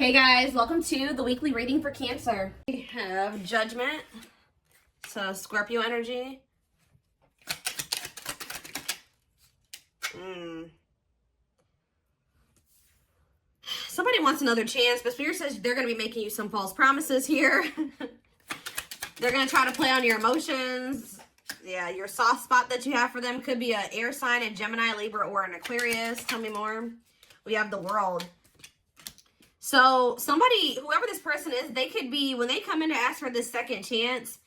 Hey guys, welcome to the weekly reading for Cancer. We have Judgment, so Scorpio energy. Somebody wants another chance, but Spirit says they're going to be making you some false promises here. They're going to try to play on your emotions. Yeah, your soft spot that you have for them could be an air sign, a Gemini, Libra, or an Aquarius. Tell me more. We have the World. So somebody, whoever this person is, they could be, when they come in to ask for this second chance,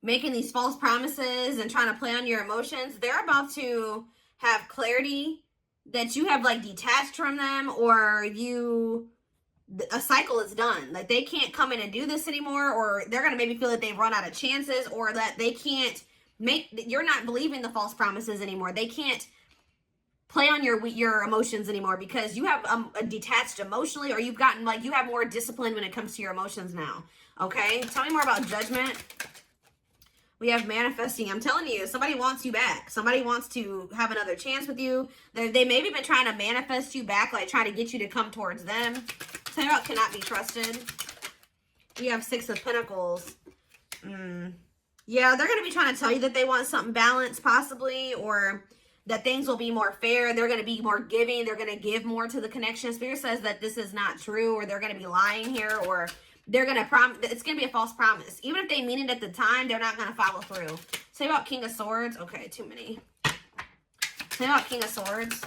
making these false promises and trying to play on your emotions, they're about to have clarity that you have like detached from them, or a cycle is done. Like they can't come in and do this anymore, or they're going to maybe feel that they've run out of chances, or that they can't you're not believing the false promises anymore. They can't play on your emotions anymore because you have detached emotionally, or you've gotten like, you have more discipline when it comes to your emotions now. Okay, tell me more about Judgment. We have Manifesting. I'm telling you, somebody wants you back. Somebody wants to have another chance with you. They maybe been trying to manifest you back, like trying to get you to come towards them. Tell me about Cannot Be Trusted. We have Six of Pentacles. Yeah, they're going to be trying to tell you that they want something balanced possibly, or that things will be more fair. They're going to be more giving. They're going to give more to the connection. Spirit says that this is not true, or they're going to be lying here, or they're going to promise. It's going to be a false promise. Even if they mean it at the time, they're not going to follow through. Say about King of Swords. Okay, too many. Say about King of Swords.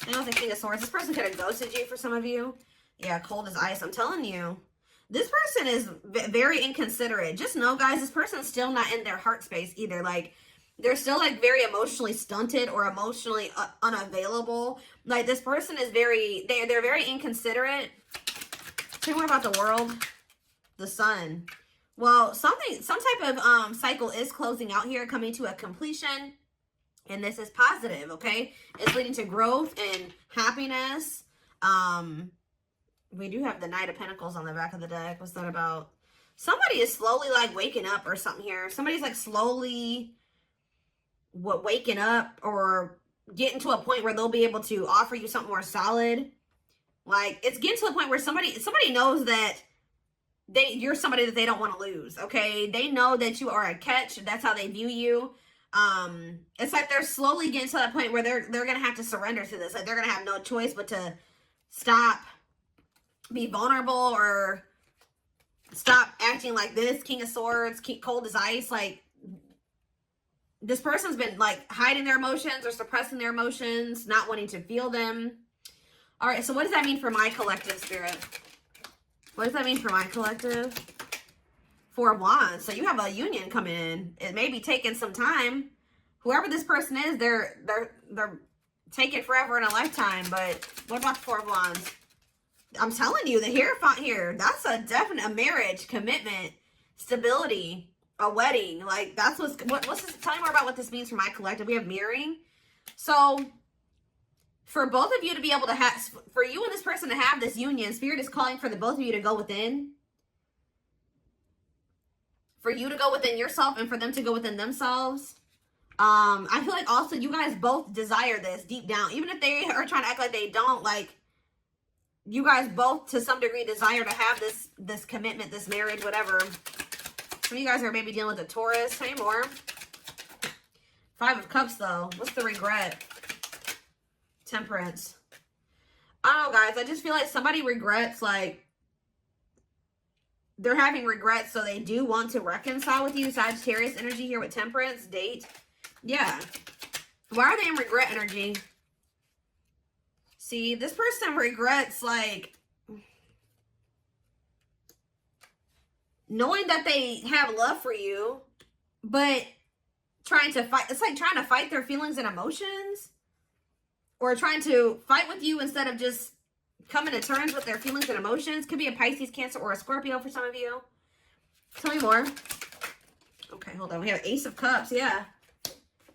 I don't think King of Swords. This person could have ghosted you for some of you. Yeah, cold as ice. I'm telling you. This person is very inconsiderate. Just know, guys, this person's still not in their heart space either. Like, they're still like very emotionally stunted or emotionally unavailable. Like this person is they're very inconsiderate. Say more about the World. The Sun. Well, some type of cycle is closing out here, coming to a completion. And this is positive, okay? It's leading to growth and happiness. We do have the Knight of Pentacles on the back of the deck. What's that about? Somebody is slowly like waking up or something here. Somebody's like slowly waking up or getting to a point where they'll be able to offer you something more solid. Like it's getting to the point where somebody knows that you're somebody that they don't want to lose. Okay, they know that you are a catch. That's how they view you. It's like they're slowly getting to that point where they're gonna have to surrender to this. Like they're gonna have no choice but to stop, be vulnerable, or stop acting like this. King of Swords, cold as ice. Like this person's been like hiding their emotions or suppressing their emotions, not wanting to feel them. All right, so what does that mean for my collective, Spirit? What does that mean for my collective? Four of Wands. So you have a union coming in. It may be taking some time. Whoever this person is, they're taking forever in a lifetime. But what about the Four of Wands? I'm telling you, the Hierophant here, that's a definite marriage, commitment, stability, a wedding. Like that's what's this? Tell me more about what this means for my collective. We have mirroring. So for both of you to be able to have, for you and this person to have this union, Spirit is calling for the both of you to go within. For you to go within yourself and for them to go within themselves. I feel like also you guys both desire this deep down. Even if they are trying to act like they don't, like you guys both to some degree desire to have this commitment, this marriage, whatever. Some of you guys are maybe dealing with a Taurus. Say more. Five of Cups, though. What's the regret? Temperance. I don't know, guys. I just feel like somebody regrets, like, they're having regrets, so they do want to reconcile with you. Sagittarius energy here with Temperance. Date. Yeah. Why are they in regret energy? See, this person regrets, like, knowing that they have love for you, but trying to fight. It's like trying to fight their feelings and emotions, or trying to fight with you instead of just coming to terms with their feelings and emotions. Could be a Pisces, Cancer, or a Scorpio for some of you. Tell me more. Okay, hold on. We have Ace of Cups, yeah.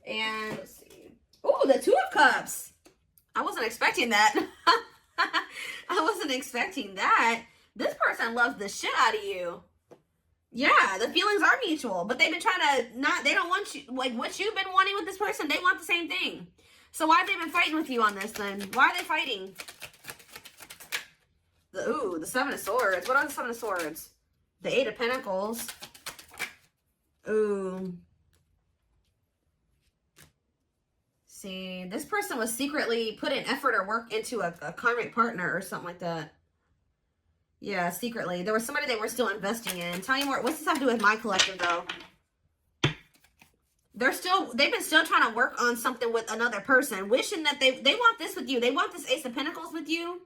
And let's see. Oh, the Two of Cups. I wasn't expecting that. I wasn't expecting that. This person loves the shit out of you. Yeah, the feelings are mutual, but they've been trying to they don't want you, like what you've been wanting with this person, they want the same thing. So why have they been fighting with you on this then? Why are they fighting? Ooh, the Seven of Swords. What are the Seven of Swords? The Eight of Pentacles. Ooh. See, this person was secretly putting effort or work into a karmic partner or something like that. Yeah, secretly. There was somebody they were still investing in. Tell me more. What's this have to do with my collective, though? They've been still trying to work on something with another person, wishing that they want this with you. They want this Ace of Pentacles with you.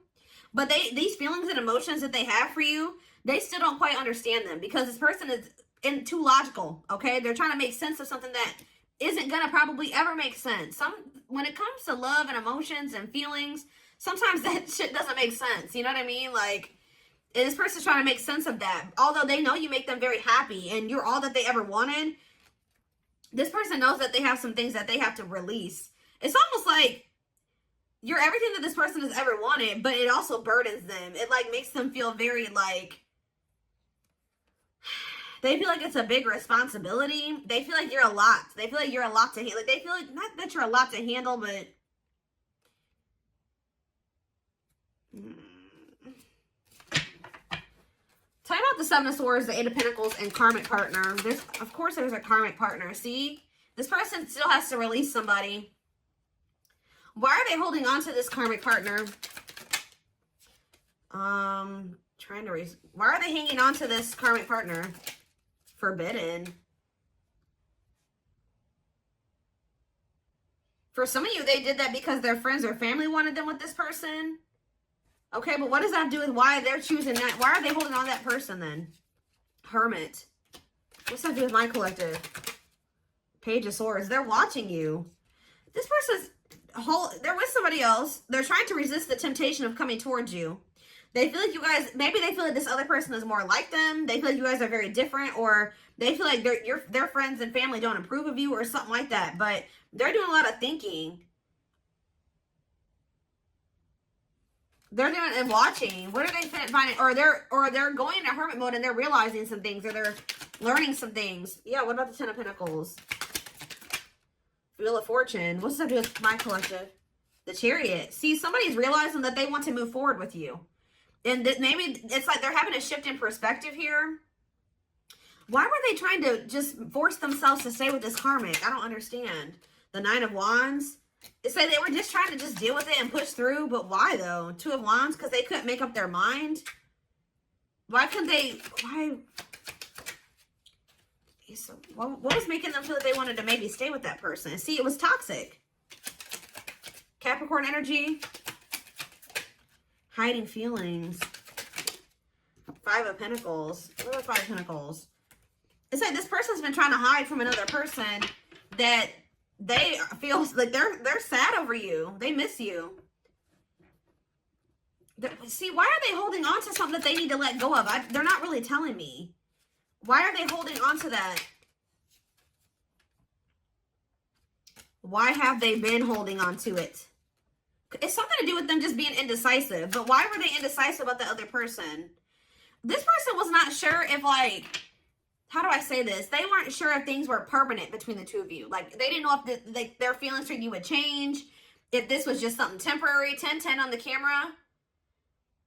But these feelings and emotions that they have for you, they still don't quite understand them because this person is too logical, okay? They're trying to make sense of something that isn't going to probably ever make sense. When it comes to love and emotions and feelings, sometimes that shit doesn't make sense. You know what I mean? Like, this person's trying to make sense of that. Although they know you make them very happy and you're all that they ever wanted, this person knows that they have some things that they have to release. It's almost like you're everything that this person has ever wanted, but it also burdens them. It, like, makes them feel very, like, they feel like it's a big responsibility. They feel like you're a lot. They feel like you're a lot to handle. Like, they feel like, not that you're a lot to handle, but tell me about the Seven of Swords, the Eight of Pentacles, and karmic partner. Of course, there's a karmic partner. See? This person still has to release somebody. Why are they holding on to this karmic partner? Why are they hanging on to this karmic partner? Forbidden. For some of you, they did that because their friends or family wanted them with this person. Okay, but what does that do with why they're choosing that? Why are they holding on to that person then? Hermit. What's that do with my collective? Page of Swords. They're watching you. This person's they're with somebody else. They're trying to resist the temptation of coming towards you. They feel like you guys, maybe they feel like this other person is more like them. They feel like you guys are very different, or they feel like their friends and family don't approve of you or something like that. But they're doing a lot of thinking. They're doing and watching. What are they finding? Or they're going into hermit mode and they're realizing some things, or they're learning some things. Yeah, what about the Ten of Pentacles? Wheel of Fortune. What's that do with my collective? The Chariot. See, somebody's realizing that they want to move forward with you. And maybe it's like they're having a shift in perspective here. Why were they trying to just force themselves to stay with this karmic? I don't understand. The Nine of Wands. It's like they were just trying to just deal with it and push through. But why, though? Two of Wands? Because they couldn't make up their mind? Why couldn't they? Why? So what was making them feel that they wanted to maybe stay with that person? See, it was toxic. Capricorn energy. Hiding feelings. Five of Pentacles. What are Five of Pentacles? It's like this person's been trying to hide from another person that they feel like they're sad over you. They miss you. See, why are they holding on to something that they need to let go of? They're not really telling me. Why are they holding on to that? Why have they been holding on to it? It's something to do with them just being indecisive. But why were they indecisive about the other person? This person was not sure if, like, how do I say this? They weren't sure if things were permanent between the two of you. Like, they didn't know if their feelings for you would change. If this was just something temporary. 10-10 on the camera.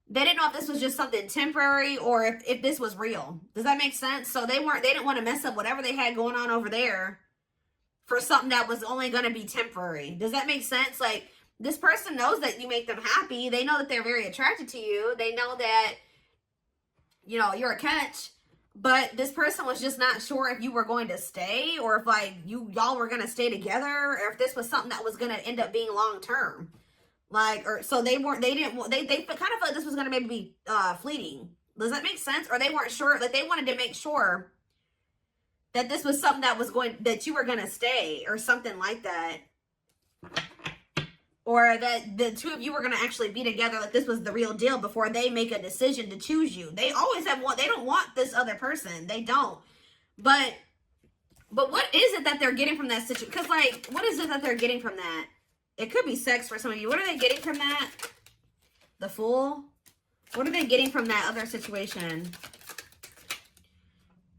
They didn't know if this was just something temporary or if this was real. Does that make sense? So they didn't want to mess up whatever they had going on over there for something that was only going to be temporary. Does that make sense? Like, this person knows that you make them happy. They know that they're very attracted to you. They know that, you know, you're a catch. But this person was just not sure if you were going to stay or if, like, y'all were going to stay together, or if this was something that was going to end up being long term. Like, or so they kind of felt like this was going to maybe be fleeting. Does that make sense? Or they weren't sure, like, they wanted to make sure that this was something that you were going to stay or something like that. Or that the two of you were going to actually be together, like this was the real deal before they make a decision to choose you. They always they don't want this other person. They don't. But what is it that they're getting from that situation? Because, like, what is it that they're getting from that? It could be sex for some of you. What are they getting from that? The Fool? What are they getting from that other situation?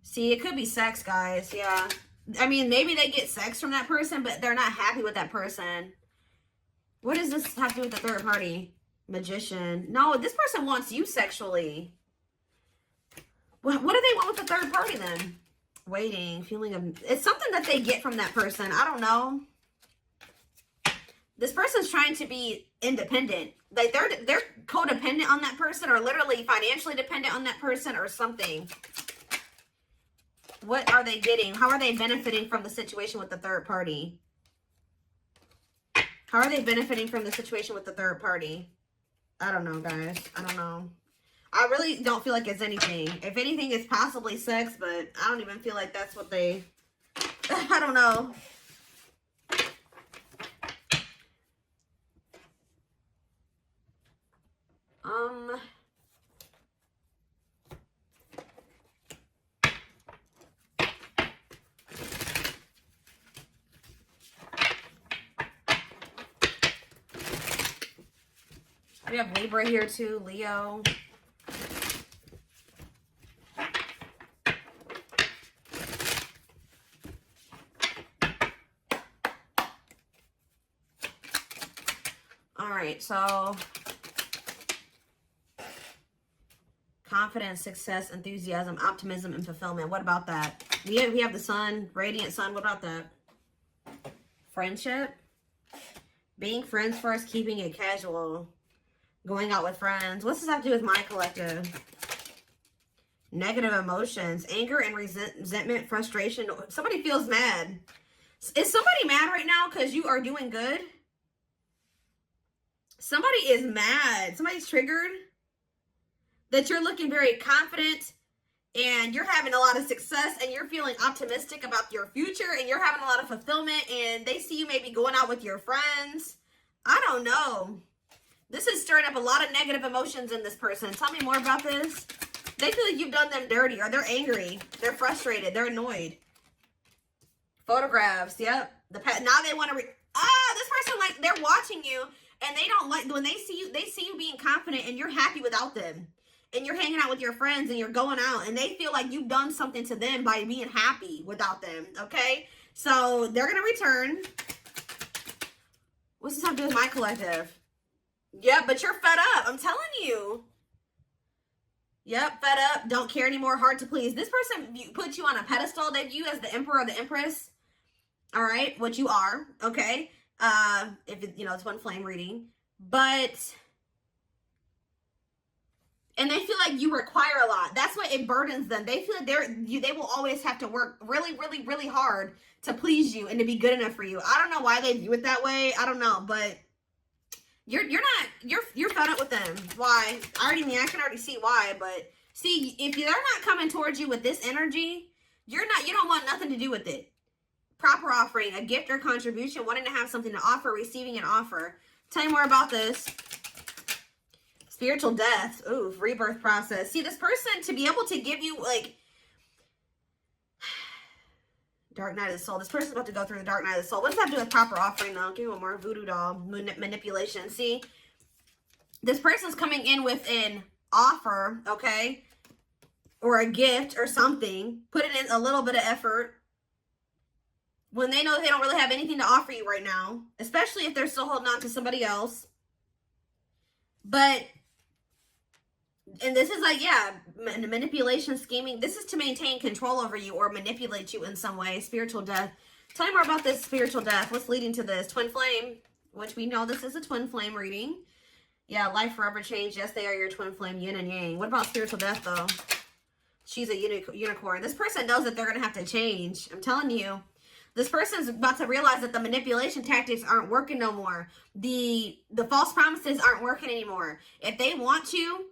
See, it could be sex, guys. Yeah. I mean, maybe they get sex from that person, but they're not happy with that person. What does this have to do with the third party? Magician. No, this person wants you sexually. What do they want with the third party then? Waiting, feeling of... It's something that they get from that person. I don't know. This person's trying to be independent. Like, they're codependent on that person, or literally financially dependent on that person, or something. What are they getting? How are they benefiting from the situation with the third party? How are they benefiting from the situation with the third party? I don't know, guys. I don't know. I really don't feel like it's anything. If anything, it's possibly sex, but I don't even feel like that's what they... I don't know. We have Libra here too, Leo. All right, so confidence, success, enthusiasm, optimism, and fulfillment. What about that? We have the sun, radiant sun. What about that? Friendship. Being friends first, keeping it casual. Going out with friends. What's this have to do with my collective? Negative emotions. Anger and resentment, frustration. Somebody feels mad. Is somebody mad right now because you are doing good? Somebody is mad. Somebody's triggered. That you're looking very confident and you're having a lot of success and you're feeling optimistic about your future and you're having a lot of fulfillment and they see you maybe going out with your friends. I don't know. This is stirring up a lot of negative emotions in this person. Tell me more about this. They feel like you've done them dirty, or they're angry. They're frustrated. They're annoyed. Photographs. Yep. Now they want to... this person, like, they're watching you, and they don't like... When they see you being confident, and you're happy without them. And you're hanging out with your friends, and you're going out, and they feel like you've done something to them by being happy without them, okay? So, they're going to return. What's this have to do with my collective? Yep, but you're fed up. I'm telling you. Yep, fed up. Don't care anymore. Hard to please. This person puts you on a pedestal. They view you as the emperor or the empress. All right, what you are. Okay. If it, it's one flame reading, but and they feel like you require a lot. That's why it burdens them. They feel like they will always have to work really, really, really hard to please you and to be good enough for you. I don't know why they view it that way. I don't know, but. You're fed up with them. Why? I can already see why, but see, if they're not coming towards you with this energy, you don't want nothing to do with it. Proper offering, a gift or contribution, wanting to have something to offer, receiving an offer. Tell you more about this. Spiritual death. Ooh, rebirth process. See, this person, to be able to give you, like, Dark Night of the Soul. This person's about to go through the Dark Night of the Soul. What does that do with proper offering, though? Give me one more. Voodoo doll. Manipulation. See? This person's coming in with an offer, okay? Or a gift or something. Putting in a little bit of effort. When they know they don't really have anything to offer you right now. Especially if they're still holding on to somebody else. But... And this is like, yeah, manipulation, scheming. This is to maintain control over you or manipulate you in some way. Spiritual death. Tell me more about this spiritual death. What's leading to this? Twin flame, which we know this is a twin flame reading. Yeah, life forever changed. Yes, they are your twin flame, yin and yang. What about spiritual death, though? She's a unicorn. This person knows that they're going to have to change. I'm telling you. This person's about to realize that the manipulation tactics aren't working no more. The false promises aren't working anymore. If they want to...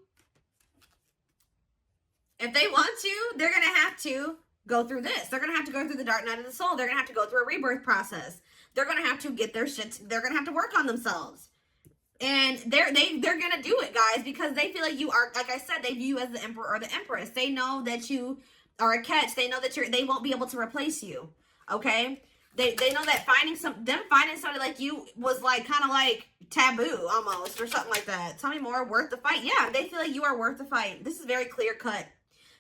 they're going to have to go through this. They're going to have to go through the Dark Night of the Soul. They're going to have to go through a rebirth process. They're going to have to get their shit. They're going to have to work on themselves. And they're going to do it, guys, because they feel like you are, like I said, they view you as the emperor or the empress. They know that you are a catch. They know that they won't be able to replace you. Okay? They know that finding somebody like you was like kind of like taboo almost or something like that. Tell me more. Worth the fight. Yeah, they feel like you are worth the fight. This is very clear cut.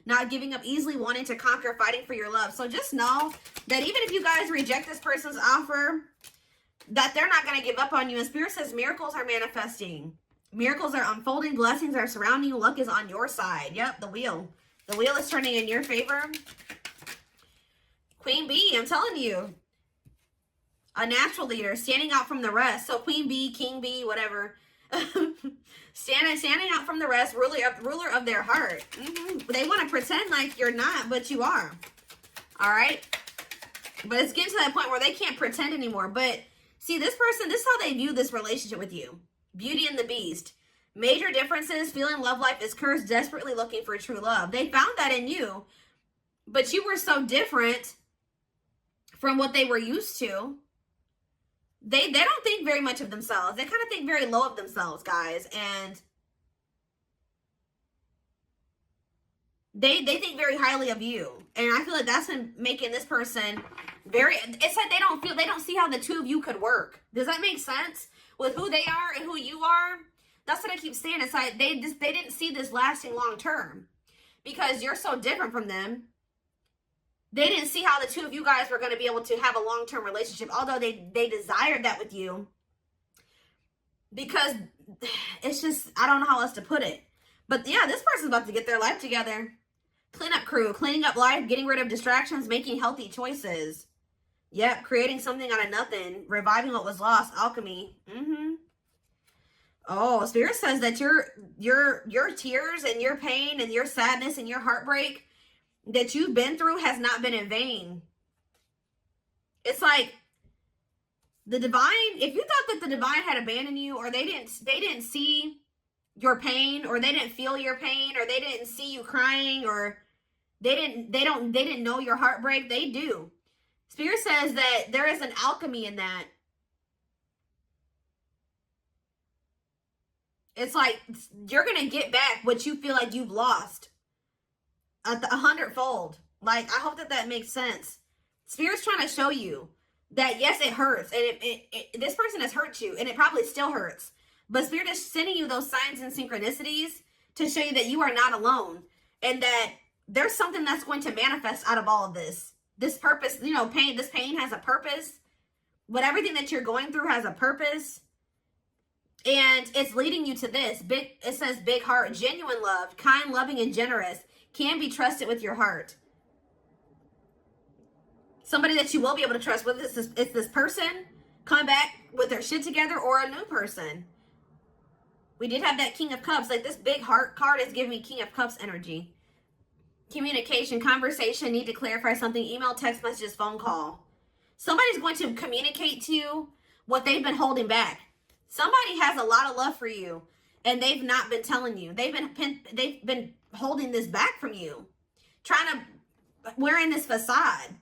Not giving up easily, wanting to conquer, fighting for your love. So just know that even if you guys reject this person's offer, that they're not going to give up on you. And Spirit says miracles are manifesting. Miracles are unfolding. Blessings are surrounding you. Luck is on your side. Yep, the wheel. The wheel is turning in your favor. Queen Bee, I'm telling you. A natural leader, standing out from the rest. So Queen Bee, King Bee, whatever. standing out from the rest, ruler of their heart. They want to pretend like you're not, but you are. All right? But it's getting to that point where they can't pretend anymore. But see, this person, this is how they view this relationship with you. Beauty and the Beast. Major differences, feeling love life is cursed, desperately looking for true love. They found that in you, but you were so different from what they were used to. They don't think very much of themselves. They kind of think very low of themselves, guys. And they think very highly of you. And I feel like that's making this person very, it's like they don't see how the two of you could work. Does that make sense? With who they are and who you are? That's what I keep saying. It's like they didn't see this lasting long term because you're so different from them. They didn't see how the two of you guys were going to be able to have a long-term relationship, although they desired that with you. Because it's just, I don't know how else to put it. But yeah, this person's about to get their life together. Cleanup crew, cleaning up life, getting rid of distractions, making healthy choices. Yep, creating something out of nothing, reviving what was lost, alchemy. Oh, Spirit says that your tears and your pain and your sadness and your heartbreak that you've been through has not been in vain. It's like the divine, if you thought that the divine had abandoned you, or they didn't see your pain, or they didn't feel your pain, or they didn't see you crying, or they didn't know your heartbreak, they do. Spirit says that there is an alchemy in that. It's like you're going to get back what you feel like you've lost. 100-fold. Like, I hope that makes sense. Spirit's trying to show you that, yes, it hurts. And this person has hurt you. And it probably still hurts. But Spirit is sending you those signs and synchronicities to show you that you are not alone. And that there's something that's going to manifest out of all of this. This purpose, you know, this pain has a purpose. But everything that you're going through has a purpose. And it's leading you to this. It says big heart, genuine love, kind, loving, and generous. Can be trusted with your heart. Somebody that you will be able to trust, whether it's this person coming back with their shit together or a new person. We did have that King of Cups. Like, this big heart card is giving me King of Cups energy. Communication, conversation, need to clarify something, email, text messages, phone call. Somebody's going to communicate to you what they've been holding back. Somebody has a lot of love for you and they've not been telling you. They've been holding this back from you. Wearing this facade.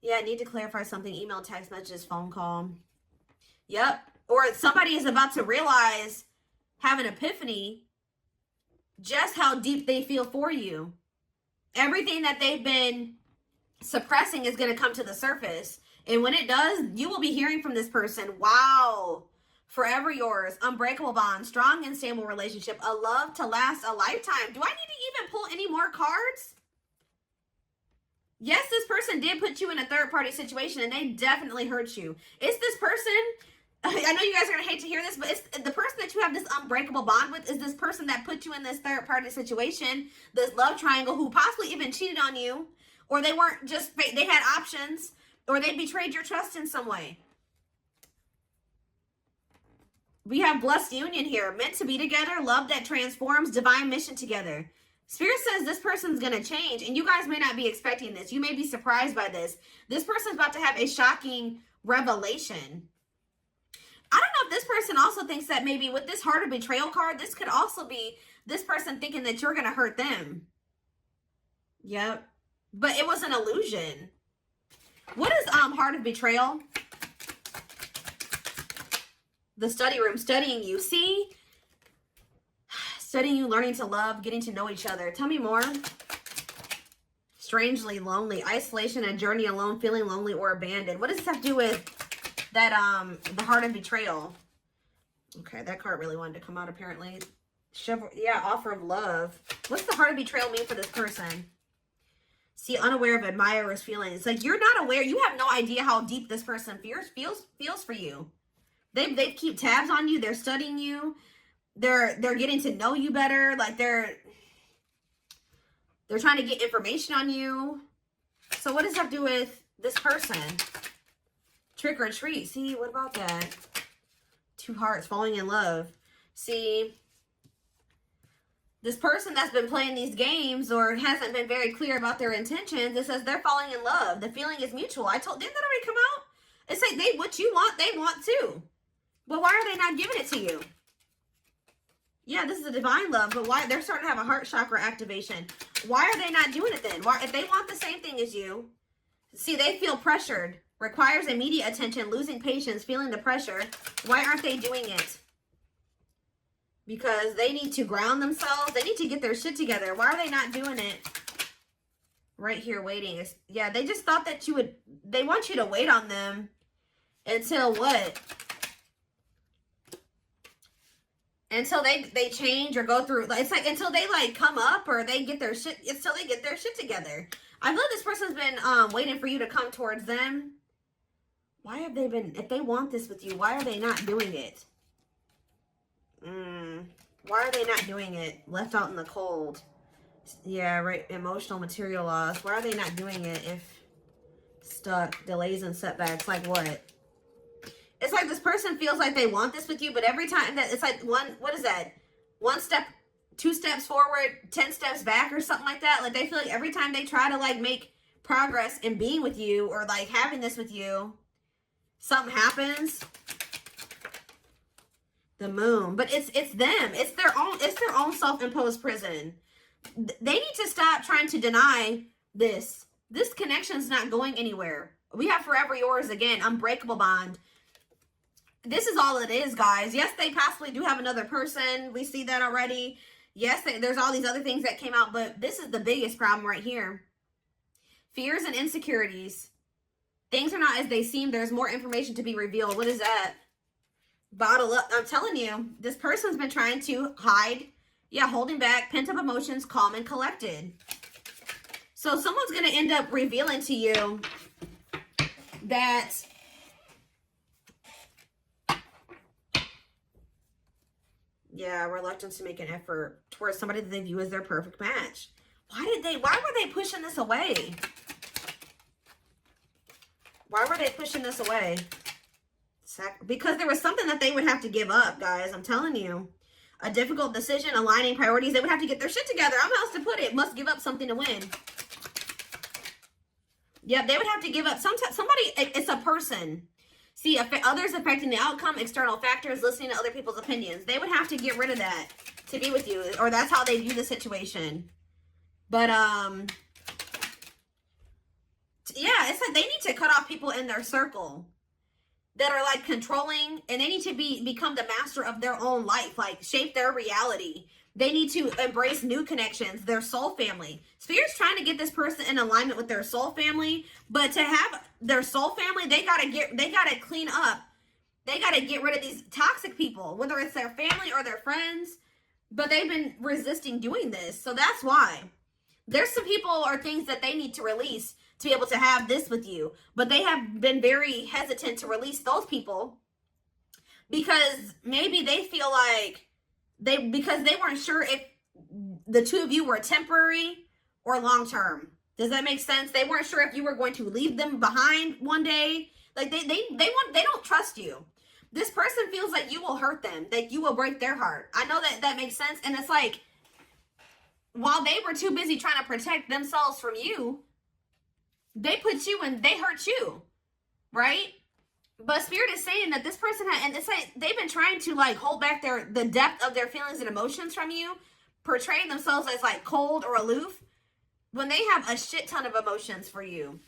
Yeah, I need to clarify something, email, text messages, phone call. Yep. Or somebody is about to realize, have an epiphany, just how deep they feel for you. Everything that they've been suppressing is going to come to the surface. And when it does, you will be hearing from this person, wow, forever yours, unbreakable bond, strong and stable relationship, a love to last a lifetime. Do I need to even pull any more cards? Yes, this person did put you in a third-party situation, and they definitely hurt you. It's this person, I know you guys are going to hate to hear this, but it's the person that you have this unbreakable bond with is this person that put you in this third-party situation, this love triangle, who possibly even cheated on you, or they weren't just, they had options, or they betrayed your trust in some way. We have blessed union here, meant to be together, love that transforms, divine mission together. Spirit says this person's going to change, and you guys may not be expecting this. You may be surprised by this. This person's about to have a shocking revelation. I don't know if this person also thinks that maybe with this heart of betrayal card, this could also be this person thinking that you're going to hurt them. Yep. But it was an illusion. What is heart of betrayal? The study room, studying you. See? Studying you, learning to love, getting to know each other. Tell me more. Strangely lonely. Isolation, a journey alone, feeling lonely or abandoned. What does this have to do with that, the heart of betrayal? Okay, that card really wanted to come out apparently. Yeah, offer of love. What's the heart of betrayal mean for this person? See, unaware of admirer's feelings. It's like you're not aware. You have no idea how deep this person feels for you. They keep tabs on you. They're studying you. they're getting to know you better. Like they're trying to get information on you. So what does that do with this person? Trick or treat. See, what about that? Two hearts, falling in love. See, this person that's been playing these games or hasn't been very clear about their intentions, it says they're falling in love. The feeling is mutual. Didn't that already come out? It's like what you want, they want too. But why are they not giving it to you? Yeah, this is a divine love, but why? They're starting to have a heart chakra activation. Why are they not doing it then? Why, if they want the same thing as you? See, they feel pressured. Requires immediate attention, losing patience, feeling the pressure. Why aren't they doing it? Because they need to ground themselves. They need to get their shit together. Why are they not doing it? Right here, waiting. Yeah, they just thought that you would... They want you to wait on them until what? Until they change or go through... It's like until they like come up or they get their shit... Until they get their shit together. I feel like this person's been waiting for you to come towards them. Why have they been... If they want this with you, why are they not doing it? Why are they not doing it? Left out in the cold. Yeah, right. Emotional, material loss. Why are they not doing it if stuck? Delays and setbacks. Like what? It's like this person feels like they want this with you, but every time that it's like what is that? 1 step, 2 steps forward, 10 steps back or something like that. Like they feel like every time they try to like make progress in being with you or like having this with you, something happens. The moon. But it's them. It's their own self-imposed prison. They need to stop trying to deny this. This connection's not going anywhere. We have forever yours again. Unbreakable bond. This is all it is, guys. Yes, they possibly do have another person. We see that already. Yes, there's all these other things that came out, but this is the biggest problem right here. Fears and insecurities. Things are not as they seem. There's more information to be revealed. What is that? Bottle up. I'm telling you, this person's been trying to hide. Yeah, holding back, pent up emotions, calm and collected. So someone's going to end up revealing to you that yeah, reluctance to make an effort towards somebody that they view as their perfect match. Why were they pushing this away? Why were they pushing this away? Because there was something that they would have to give up, guys. I'm telling you. A difficult decision, aligning priorities. They would have to get their shit together. I don't know how else to put it. Must give up something to win. Yep, they would have to give up. Somebody, it's a person. See, others affecting the outcome, external factors, listening to other people's opinions. They would have to get rid of that to be with you. Or that's how they view the situation. But, yeah, it's like they need to cut off people in their circle that are like controlling, and they need to become the master of their own life, like shape their reality. They need to embrace new connections, their soul family. Spirit's trying to get this person in alignment with their soul family, but to have their soul family, they gotta clean up. They gotta get rid of these toxic people, whether it's their family or their friends, but they've been resisting doing this. So that's why. There's some people or things that they need to release to be able to have this with you. But they have been very hesitant to release those people because maybe they feel like because they weren't sure if the two of you were temporary or long-term. Does that make sense? They weren't sure if you were going to leave them behind one day. Like they don't trust you. This person feels like you will hurt them, that you will break their heart. I know that makes sense. And it's like, while they were too busy trying to protect themselves from you, they put you and they hurt you, right? But Spirit is saying that this person and it's like they've been trying to like hold back the depth of their feelings and emotions from you, portraying themselves as like cold or aloof when they have a shit ton of emotions for you.